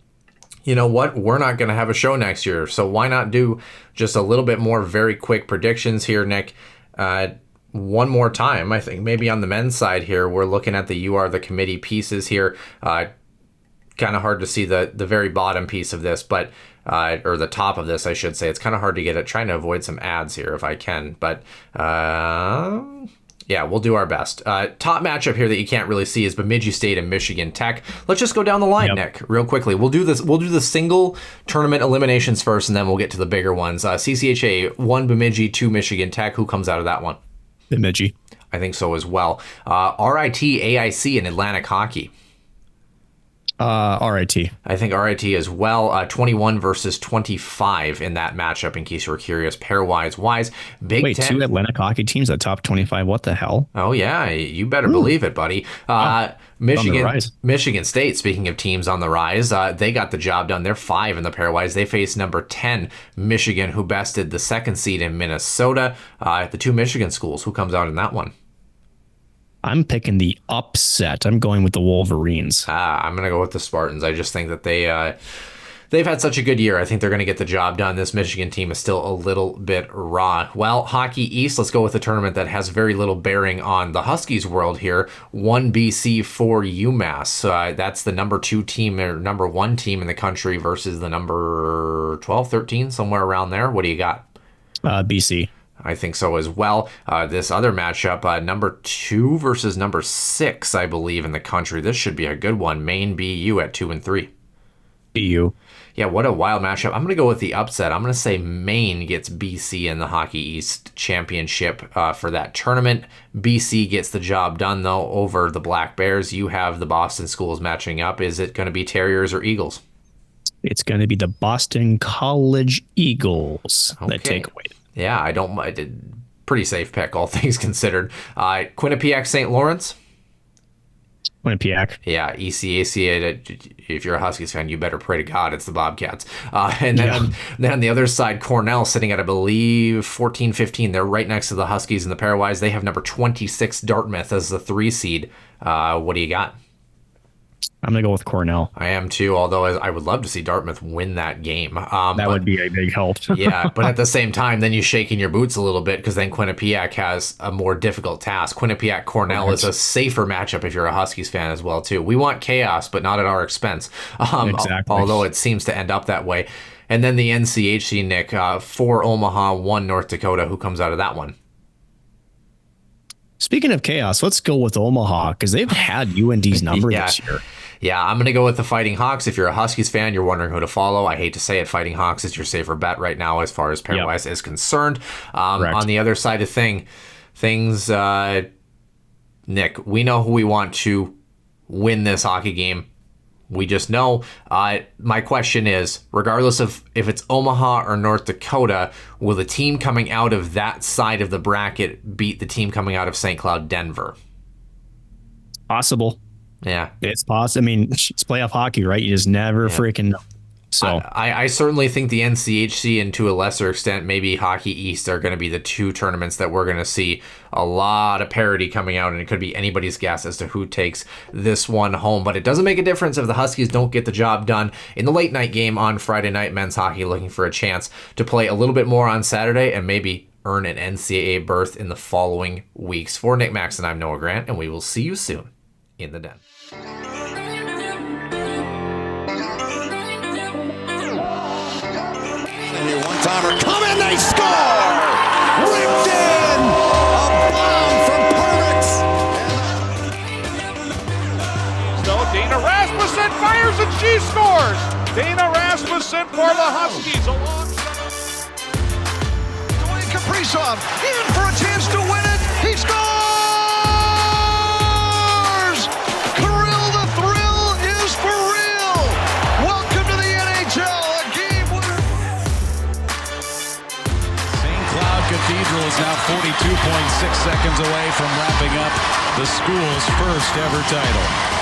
You know what? We're not going to have a show next year, so why not do just a little bit more very quick predictions here, Nick? One more time, I think maybe on the men's side here, we're looking at the You Are the Committee pieces here. Kind of hard to see the very bottom piece of this, but or the top of this, I should say. It's kind of hard to get it. Trying to avoid some ads here if I can, but yeah, we'll do our best. Top matchup here that you can't really see is Bemidji State and Michigan Tech. Let's just go down the line, Nick, real quickly. We'll do this. We'll do the single tournament eliminations first, and then we'll get to the bigger ones. CCHA 1 Bemidji, 2 Michigan Tech. Who comes out of that one? Bemidji. I think so as well. RIT, AIC, and Atlantic Hockey. RIT. I think RIT as well. 21 versus 25 in that matchup, in case you were curious, pairwise wise. Wait, 10. 2 Atlantic hockey teams at top 25. What the hell? Oh, yeah. You better believe it, buddy. Michigan State, speaking of teams on the rise, they got the job done. They're 5 in the pairwise. They face number 10, Michigan, who bested the 2nd seed in Minnesota. The 2 Michigan schools. Who comes out in that one? I'm picking the upset. I'm going with the Wolverines. I'm going to go with the Spartans. I just think that they've had such a good year. I think they're going to get the job done. This Michigan team is still a little bit raw. Well, Hockey East, let's go with a tournament that has very little bearing on the Huskies world here. 1 BC for UMass. That's the number 2 team or number 1 team in the country versus the number 12, 13, somewhere around there. What do you got? BC. I think so as well. This other matchup, number 2 versus number 6, I believe, in the country. This should be a good one. Maine BU at 2 and 3. BU. Yeah, what a wild matchup. I'm going to go with the upset. I'm going to say Maine gets BC in the Hockey East Championship for that tournament. BC gets the job done, though, over the Black Bears. You have the Boston schools matching up. Is it going to be Terriers or Eagles? It's going to be the Boston College Eagles that take away. Yeah, I did pretty safe pick, all things considered. Quinnipiac St. Lawrence. Quinnipiac. Yeah, ECAC. If you're a Huskies fan, you better pray to God it's the Bobcats. And then on the other side, Cornell sitting at, I believe, 14-15. They're right next to the Huskies and the pairwise. They have number 26 Dartmouth as the 3 seed. What do you got? I'm going to go with Cornell. I am too, although I would love to see Dartmouth win that game. That would be a big help. Yeah, but at the same time, then you shake in your boots a little bit because then Quinnipiac has a more difficult task. Quinnipiac-Cornell is a safer matchup if you're a Huskies fan as well, too. We want chaos, but not at our expense, Exactly. Although it seems to end up that way. And then the NCHC, Nick, 4 Omaha, 1 North Dakota. Who comes out of that one? Speaking of chaos, let's go with Omaha because they've had UND's number this year. Yeah, I'm going to go with the Fighting Hawks. If you're a Huskies fan, you're wondering who to follow. I hate to say it, Fighting Hawks is your safer bet right now as far as pairwise is concerned. On the other side of things, Nick, we know who we want to win this hockey game. We just know. My question is, regardless of if it's Omaha or North Dakota, will the team coming out of that side of the bracket beat the team coming out of St. Cloud, Denver? Possible. Yeah. It's possible. I mean, it's playoff hockey, right? You just never freaking know. So I certainly think the NCHC and to a lesser extent maybe Hockey East are going to be the 2 tournaments that we're going to see a lot of parity coming out, and it could be anybody's guess as to who takes this one home. But it doesn't make a difference if the Huskies don't get the job done in the late night game on Friday night. Men's hockey looking for a chance to play a little bit more on Saturday and maybe earn an NCAA berth in the following weeks. For Nick Maxon, I'm Noah Grant, and we will see you soon in the Den. One-timer coming, they score! Ripped in! A bomb from Perix! So Dana Rasmussen fires and she scores! Dana Rasmussen for the Huskies alongside Dwayne Kaprizov in for a chance to win it! He scores! Kirill the Thrill is for real! Welcome to the NHL, a game winner! St. Cloud Cathedral is now 42.6 seconds away from wrapping up the school's first ever title.